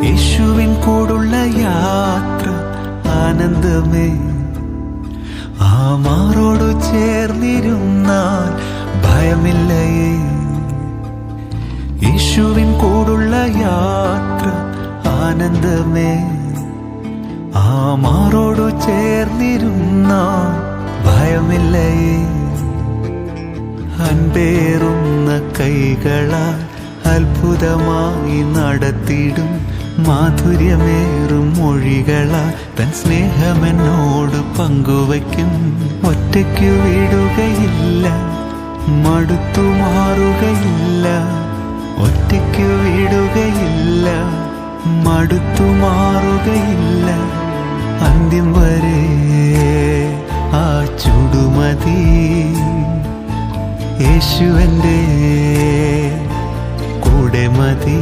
യേശുവിൻ കൂടുള്ള യാത്ര ആനന്ദമേ. ആ മാറോടു ചേർന്നിരുന്നാൽ ഭയമില്ലയേ. യേശുവിൻ കൂടുള്ള യാത്ര ആനന്ദമേ. ആ മാറോടു ചേർന്നിരുന്നാൽ ഭയമില്ലയേ. അൻപേറുന്ന കൈകളാൽ അത്ഭുതമായി നടത്തിടും മാധുര്യമേറും മൊഴികളാൽ തൻ സ്നേഹമെന്നോട് പങ്കുവയ്ക്കും. ഒറ്റയ്ക്കു വിടുകയില്ല, മടുത്തു മാറുകയില്ല. ഒറ്റയ്ക്കു വിടുകയില്ല, മടുത്തു മാറുകയില്ല. അന്ത്യം വരെ ആ ചുടുമതി. യേശുവന്റെ കൂടെ മതി.